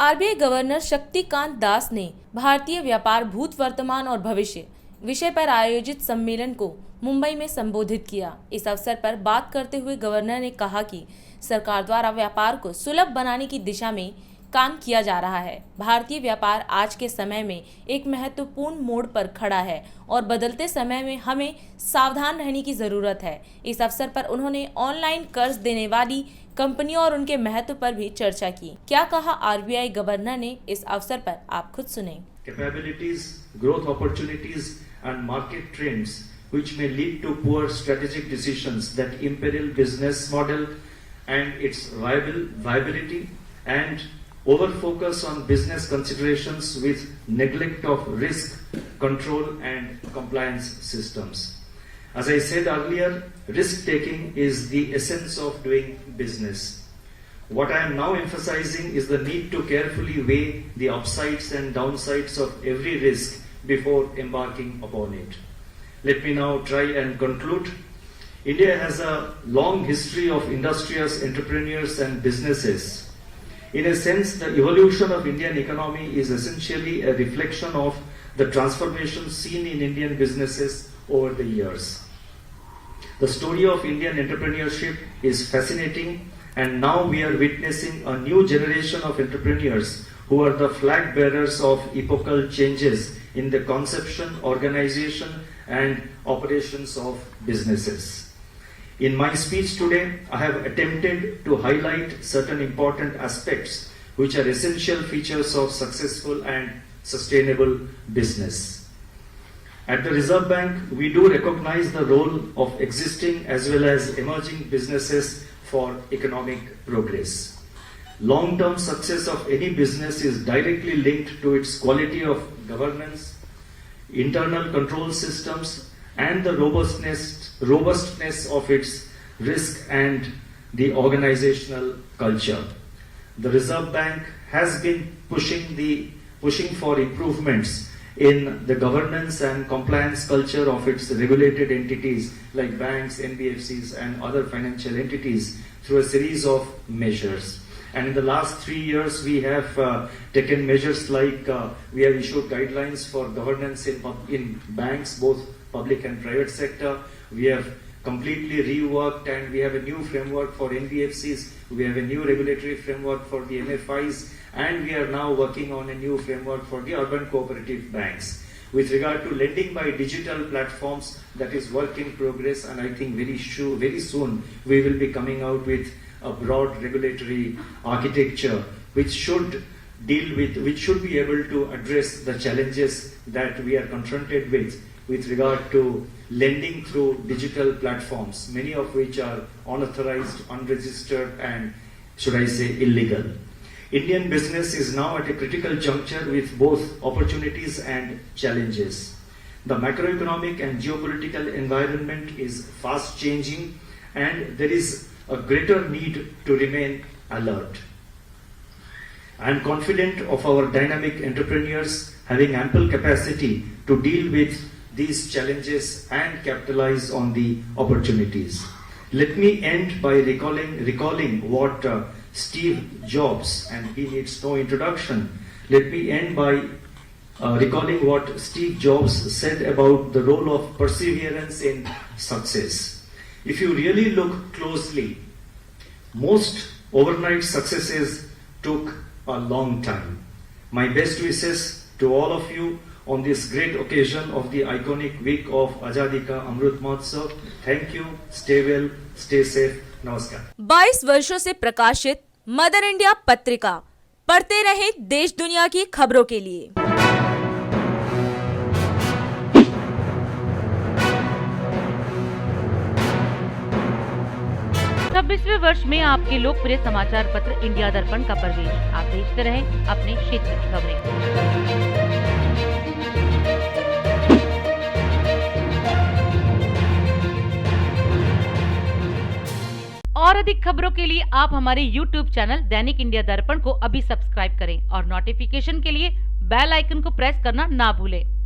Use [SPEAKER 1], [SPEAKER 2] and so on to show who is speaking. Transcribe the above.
[SPEAKER 1] RBI governor Shaktikanta Das ने भारतीय व्यापार भूत, वर्तमान और भविष्य विषय पर आयोजित सम्मेलन को मुंबई में संबोधित किया। इस अवसर पर बात करते हुए गवर्नर ने कहा कि सरकार द्वारा व्यापार को सुलभ बनाने की दिशा में काम किया जा रहा है। भारतीय व्यापार आज के समय में एक महत्वपूर्ण मोड़ पर खड़ा है और बदलते समय में हमें सावधान रहने की जरूरत है। इस अवसर पर उन्होंने ऑनलाइन कर्ज देने वाली कंपनियों और उनके महत्व पर भी चर्चा की। क्या कहा आरबीआई गवर्नर ने, इस अवसर पर आप खुद सुने।
[SPEAKER 2] Capabilities, growth opportunities and market trends which may lead to poor strategic decisions that imperil business model and its viability and over-focus on business considerations with neglect of risk, control and compliance systems. As I said earlier, risk-taking is the essence of doing business. What I am now emphasizing is the need to carefully weigh the upsides and downsides of every risk before embarking upon it. Let me now try and conclude. India has a long history of industrious entrepreneurs and businesses. In a sense, the evolution of Indian economy is essentially a reflection of the transformation seen in Indian businesses over the years. The story of Indian entrepreneurship is fascinating, and now we are witnessing a new generation of entrepreneurs who are the flag bearers of epochal changes in the conception, organization, and operations of businesses. In my speech today, I have attempted to highlight certain important aspects which are essential features of successful and sustainable business. At the Reserve Bank, we do recognize the role of existing as well as emerging businesses for economic progress. Long-term success of any business is directly linked to its quality of governance, internal control systems, and the robustness of its risk and the organizational culture. The Reserve Bank has been pushing for improvements in the governance and compliance culture of its regulated entities like banks, NBFCs, and other financial entities through a series of measures. And in the last 3 years, we have taken measures like we have issued guidelines for governance in banks, both public and private sector. We have completely reworked and we have a new framework for NBFCs. We have a new regulatory framework for the MFIs, and we are now working on a new framework for the urban cooperative banks. With regard to lending by digital platforms, that is work in progress, and I think very soon we will be coming out with a broad regulatory architecture which should be able to address the challenges that we are confronted with regard to lending through digital platforms, many of which are unauthorized, unregistered, and should I say illegal. Indian business is now at a critical juncture with both opportunities and challenges. The macroeconomic and geopolitical environment is fast changing, and there is a greater need to remain alert. I am confident of our dynamic entrepreneurs having ample capacity to deal with these challenges and capitalize on the opportunities. Let me end by recalling what Steve Jobs, and he needs no introduction. Let me end by recalling what Steve Jobs said about the role of perseverance in success. If you really look closely, most overnight successes took a long time. My best wishes to all of you on this great occasion of the iconic week of Azadi Ka Amrit Mahotsav. Thank you. Stay well. Stay safe. Namaskar.
[SPEAKER 1] 22 वर्षों से प्रकाशित mother India पत्रिका, पढ़ते रहे देश दुनिया की खबरों के लिए।
[SPEAKER 3] छब्बीसवें वर्ष में आपके लोकप्रिय समाचार पत्र इंडिया दर्पण का प्रवेश। आप देखते रहें अपने क्षेत्र की खबरें। और अधिक खबरों के लिए आप हमारे YouTube चैनल दैनिक इंडिया दर्पण को अभी सब्सक्राइब करें और नोटिफिकेशन के लिए बेल आइकन को प्रेस करना ना भूलें।